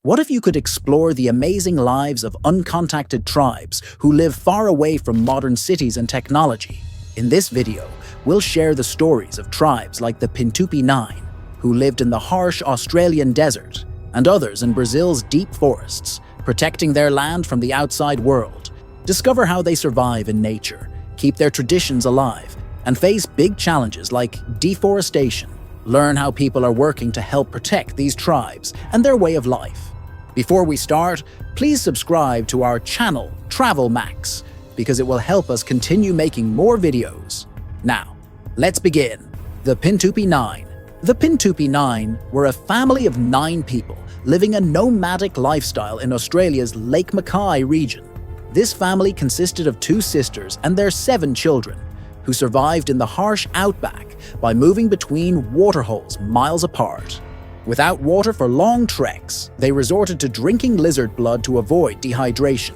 What if you could explore the amazing lives of uncontacted tribes who live far away from modern cities and technology? In this video, we'll share the stories of tribes like the Pintupi Nine, who lived in the harsh Australian desert, and others in Brazil's deep forests, protecting their land from the outside world. Discover how they survive in nature, keep their traditions alive, and face big challenges like deforestation. Learn how people are working to help protect these tribes and their way of life. Before we start, please subscribe to our channel, Travel Max, because it will help us continue making more videos. Now, let's begin. The Pintupi Nine. The Pintupi Nine were a family of 9 people living a nomadic lifestyle in Australia's Lake Mackay region. This family consisted of 2 sisters and their 7 children, who survived in the harsh outback by moving between waterholes miles apart. Without water for long treks, they resorted to drinking lizard blood to avoid dehydration.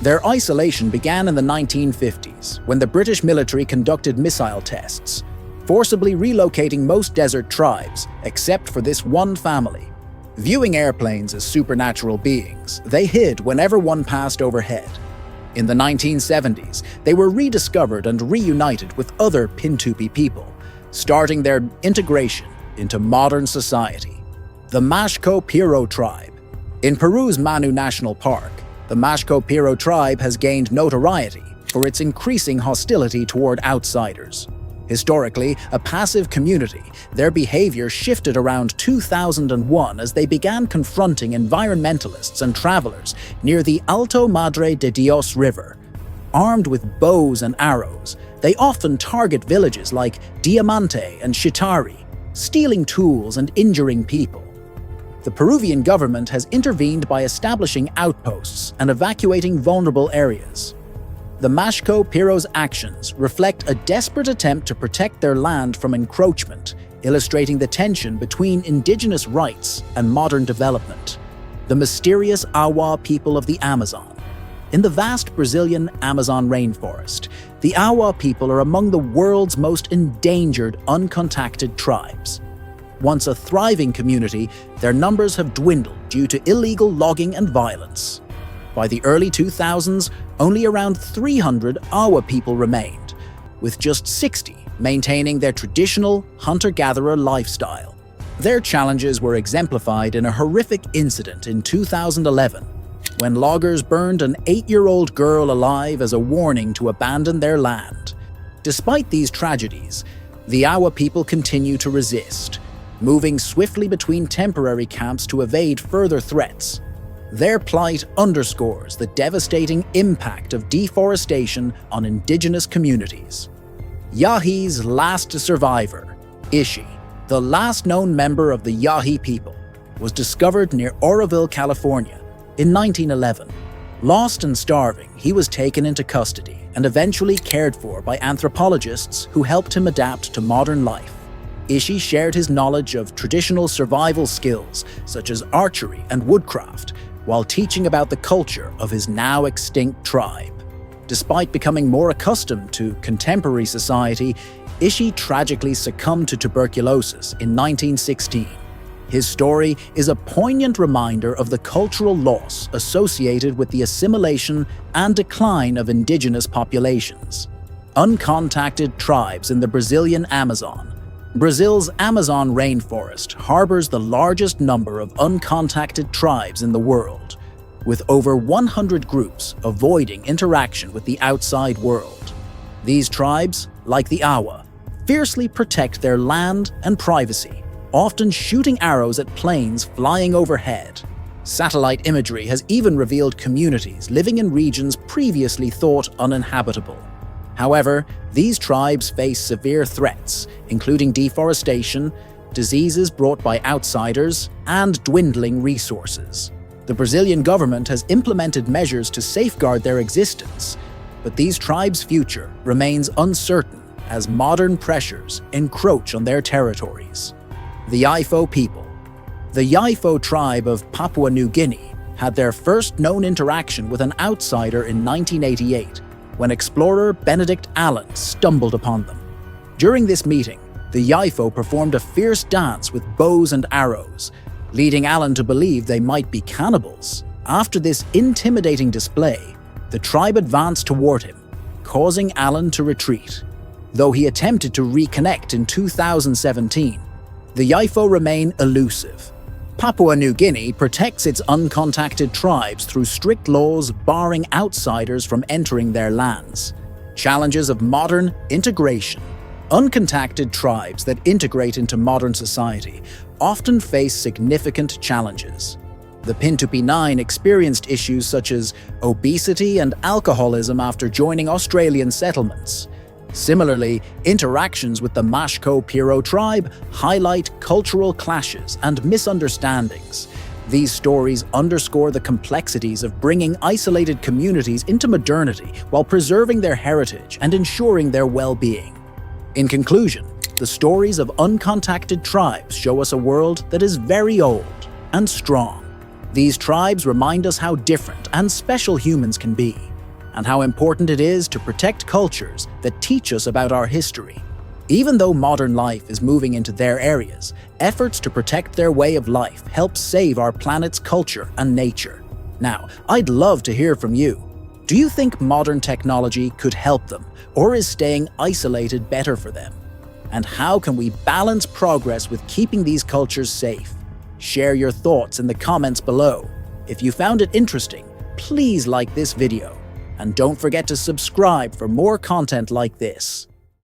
Their isolation began in the 1950s, when the British military conducted missile tests, forcibly relocating most desert tribes, except for this one family. Viewing airplanes as supernatural beings, they hid whenever one passed overhead. In the 1970s, they were rediscovered and reunited with other Pintupi people, starting their integration into modern society. The Mashco-Piro tribe. In Peru's Manu National Park, the Mashco-Piro tribe has gained notoriety for its increasing hostility toward outsiders. Historically a passive community, their behavior shifted around 2001 as they began confronting environmentalists and travelers near the Alto Madre de Dios River. Armed with bows and arrows, they often target villages like Diamante and Chitari, stealing tools and injuring people. The Peruvian government has intervened by establishing outposts and evacuating vulnerable areas. The Mashco-Piro's actions reflect a desperate attempt to protect their land from encroachment, illustrating the tension between indigenous rights and modern development. The mysterious Awa people of the Amazon. In the vast Brazilian Amazon rainforest, the Awa people are among the world's most endangered uncontacted tribes. Once a thriving community, their numbers have dwindled due to illegal logging and violence. By the early 2000s, only around 300 Awa people remained, with just 60 maintaining their traditional hunter-gatherer lifestyle. Their challenges were exemplified in a horrific incident in 2011, when loggers burned an 8-year-old girl alive as a warning to abandon their land. Despite these tragedies, the Awa people continue to resist, moving swiftly between temporary camps to evade further threats. Their plight underscores the devastating impact of deforestation on indigenous communities. Yahi's last survivor, Ishi, the last known member of the Yahi people, was discovered near Oroville, California, in 1911. Lost and starving, he was taken into custody and eventually cared for by anthropologists who helped him adapt to modern life. Ishi shared his knowledge of traditional survival skills such as archery and woodcraft, while teaching about the culture of his now extinct tribe. Despite becoming more accustomed to contemporary society, Ishi tragically succumbed to tuberculosis in 1916. His story is a poignant reminder of the cultural loss associated with the assimilation and decline of indigenous populations. Uncontacted tribes in the Brazilian Amazon. Brazil's Amazon rainforest harbors the largest number of uncontacted tribes in the world, with over 100 groups avoiding interaction with the outside world. These tribes, like the Awa, fiercely protect their land and privacy, often shooting arrows at planes flying overhead. Satellite imagery has even revealed communities living in regions previously thought uninhabitable. However, these tribes face severe threats, including deforestation, diseases brought by outsiders, and dwindling resources. The Brazilian government has implemented measures to safeguard their existence, but these tribes' future remains uncertain as modern pressures encroach on their territories. The Yaifo people. The Yaifo tribe of Papua New Guinea had their first known interaction with an outsider in 1988, when explorer Benedict Allen stumbled upon them. During this meeting, the Yaifo performed a fierce dance with bows and arrows, leading Alan to believe they might be cannibals. After this intimidating display, the tribe advanced toward him, causing Alan to retreat. Though he attempted to reconnect in 2017, the Yaifo remain elusive. Papua New Guinea protects its uncontacted tribes through strict laws barring outsiders from entering their lands. Challenges of modern integration. Uncontacted tribes that integrate into modern society often face significant challenges. The Pintupi experienced issues such as obesity and alcoholism after joining Australian settlements. Similarly, interactions with the Mashko Peru tribe highlight cultural clashes and misunderstandings. These stories underscore the complexities of bringing isolated communities into modernity while preserving their heritage and ensuring their well-being. In conclusion, the stories of uncontacted tribes show us a world that is very old and strong. These tribes remind us how different and special humans can be, and how important it is to protect cultures that teach us about our history. Even though modern life is moving into their areas, efforts to protect their way of life help save our planet's culture and nature. Now, I'd love to hear from you. Do you think modern technology could help them, or is staying isolated better for them? And how can we balance progress with keeping these cultures safe? Share your thoughts in the comments below. If you found it interesting, please like this video. And don't forget to subscribe for more content like this.